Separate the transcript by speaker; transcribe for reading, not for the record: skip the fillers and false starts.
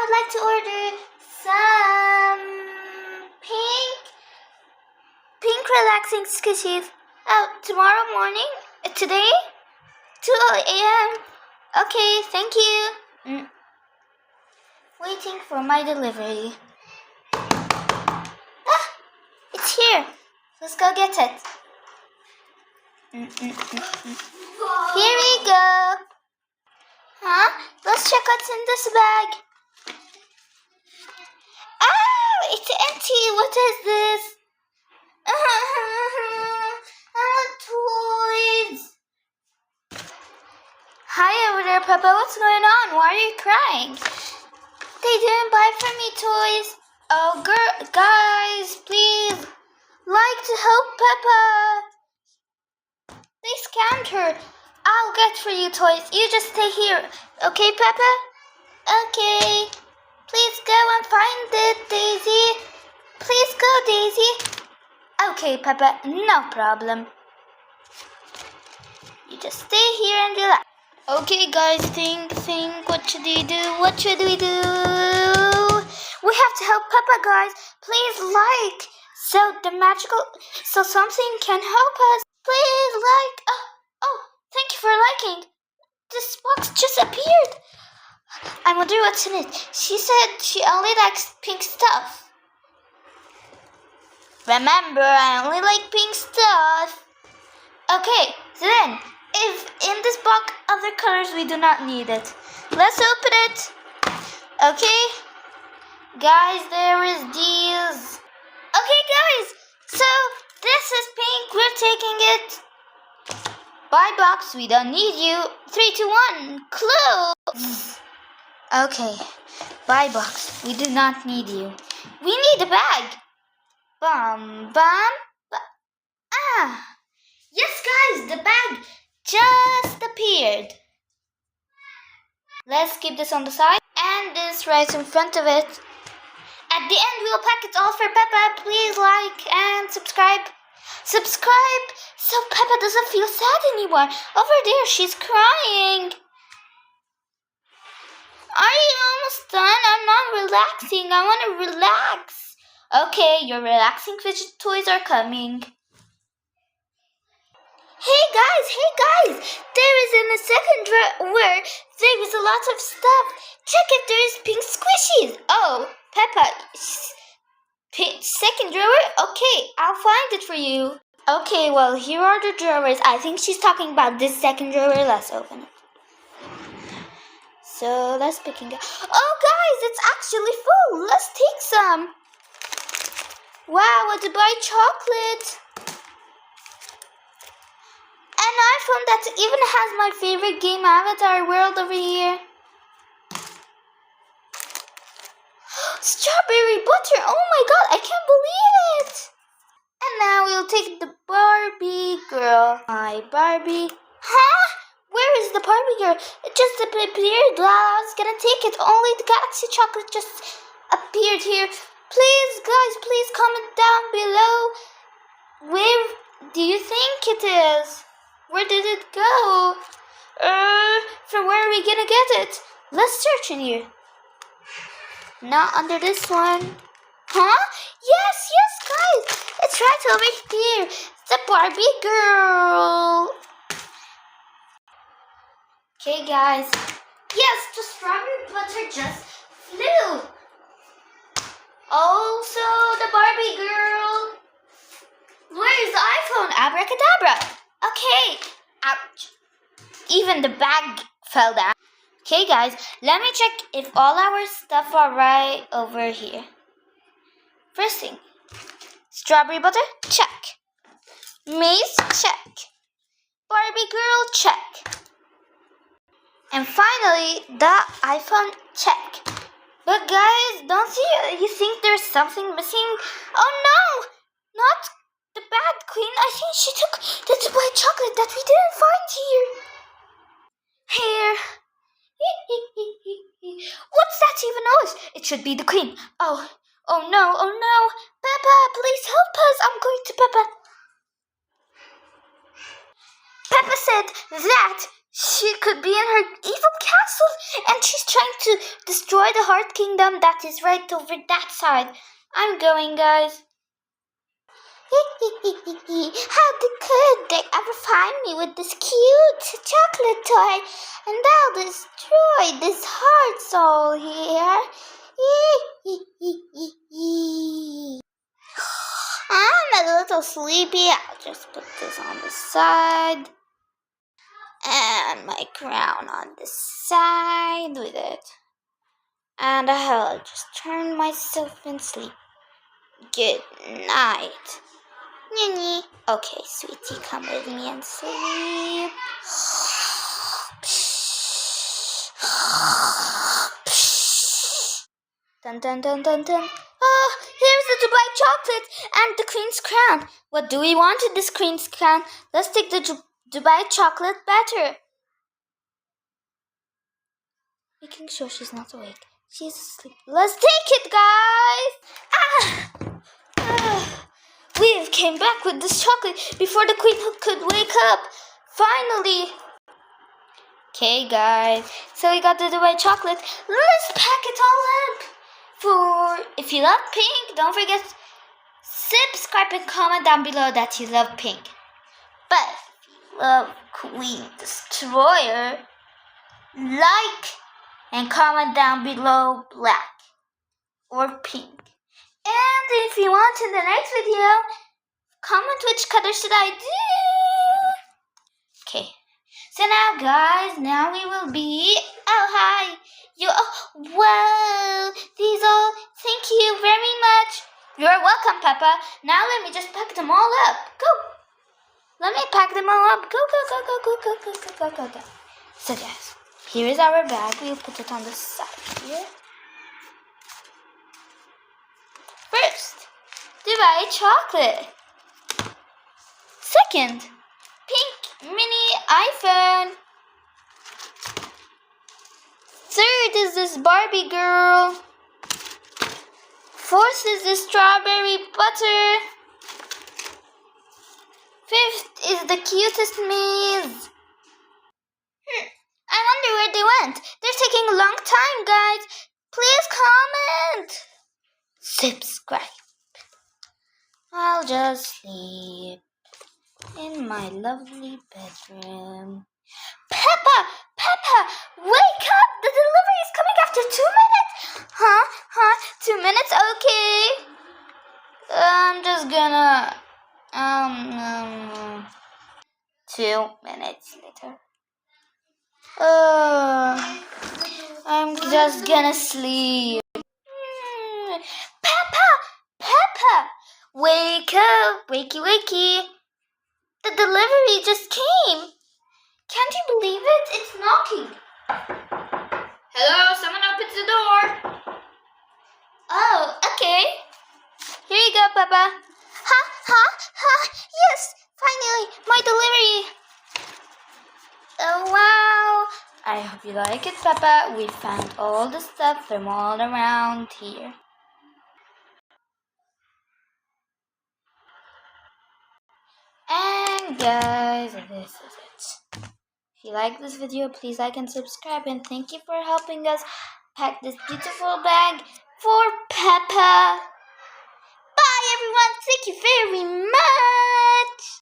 Speaker 1: would like to order some pink relaxing squishies. Oh, tomorrow morning? Today? 2 a.m. Okay, thank you. Waiting for my delivery. Ah, it's here. Let's go get it. Here we go. Huh? Let's check what's in this bag. Oh, it's empty. What is this? I want toys. Hi over there, Peppa. What's going on? Why are you crying? They didn't buy for me toys. Oh, guys, please like to help Peppa. They scammed her. I'll get for you toys. You just stay here. Okay, Peppa? Okay. Please go and find it, Daisy. Please go, Daisy. Okay, Peppa. No problem. You just stay here and relax. Okay, guys. Think. What should we do? What should we do? We have to help Peppa, guys. Please like. So something can help us. Please like. Oh, thank you for liking. This box just appeared. I wonder what's in it. She said she only likes pink stuff. Remember, I only like pink stuff. Okay, so then, if in this box other colors, we do not need it. Let's open it. Okay, guys, there is these. Okay, guys, so this is pink. We're taking it. Buy box, we don't need you. 3, 2, 1, close. Okay, buy box, we do not need you. We need a bag. Yes, guys, the bag just appeared. Let's keep this on the side and this right in front of it. At the end, we'll pack it all for Peppa. Please like and subscribe. Subscribe so Peppa doesn't feel sad anymore. Over there, she's crying. Are you almost done? I'm not relaxing. I want to relax. Okay, your relaxing fidget toys are coming. Hey guys. There is in the second drawer. There is a lot of stuff. Check if there is pink squishies. Oh, Peppa. Second drawer? Okay, I'll find it for you. Okay, well, here are the drawers. I think she's talking about this second drawer. Let's open it. So, let's pick it up. Oh, guys, it's actually full. Let's take some. Wow, what to buy chocolate. An iPhone that even has my favorite game, Avatar World, over here. Strawberry butter! Oh my god, I can't believe it! And now we'll take the Barbie girl. My Barbie. Huh? Where is the Barbie girl? It just appeared while I was gonna take it. Only the Galaxy chocolate just appeared here. Please, guys, please comment down below. Where do you think it is? Where did it go? From where are we gonna get it? Let's search in here. Not under this one. Huh? Yes, guys. It's right over here. The Barbie girl. Okay, guys. Yes, the strawberry butter just flew. Also, the Barbie girl. Where is the iPhone? Abracadabra. Okay. Ouch. Even the bag fell down. Okay, guys, let me check if all our stuff are right over here. First thing, strawberry butter, check. Maze, check. Barbie girl, check. And finally, the iPhone, check. But guys, don't you think there's something missing? Oh no, not the bad queen. I think she took the white chocolate that we didn't find here. Here. What's that even noise? It should be the queen. Oh no. Peppa, please help us. I'm going to Peppa. Peppa said that she could be in her evil castle and she's trying to destroy the Heart Kingdom that is right over that side. I'm going, guys. How could they ever find me with this cute chocolate toy? And I'll destroy this heart soul here. I'm a little sleepy. I'll just put this on the side. And my crown on the side with it. And I'll just turn myself and sleep. Good night. Nini. Okay, sweetie, come with me and sleep. Dun dun dun dun dun. Oh, here's the Dubai chocolate and the queen's crown. What do we want with this queen's crown? Let's take the Dubai chocolate better. Making sure she's not awake. She's asleep. Let's take it, guys! We came back with this chocolate before the queen could wake up. Finally! Okay, guys. So we got the Dubai chocolate. Let's pack it all up. If you love pink, don't forget subscribe and comment down below that you love pink. But if you love Queen Destroyer, like and comment down below black or pink. And if you want in the next video, comment which color should I do. Okay. So now, guys, now we will be. Oh, hi. Whoa. These all. Thank you very much. You're welcome, Peppa. Now let me just pack them all up. Go. Let me pack them all up. Go, go, go, go, go, go, go, go, go, go, go. So, guys, here is our bag. We'll put it on the side here. First, Dubai chocolate. Second, pink mini iPhone. Third is this Barbie girl. Fourth is the strawberry butter. Fifth is the cutest maze. I wonder where they went. They're taking a long time, guys. Please comment. Subscribe. I'll just sleep in my lovely bedroom. Peppa! Peppa! Wake up! The delivery is coming after 2 minutes! Huh? 2 minutes? Okay. I'm just gonna... 2 minutes later. I'm just gonna sleep. Peppa! Peppa! Wake up! Wakey, wakey. The delivery just came. Can't you believe it? It's knocking. Hello, someone opens the door. Oh, okay. Here you go, Peppa. Yes, finally, my delivery. Oh, wow. I hope you like it, Peppa. We found all the stuff from all around here. And guys, this is it. If you like this video, please like and subscribe. And thank you for helping us pack this beautiful bag for Peppa. Bye, everyone. Thank you very much.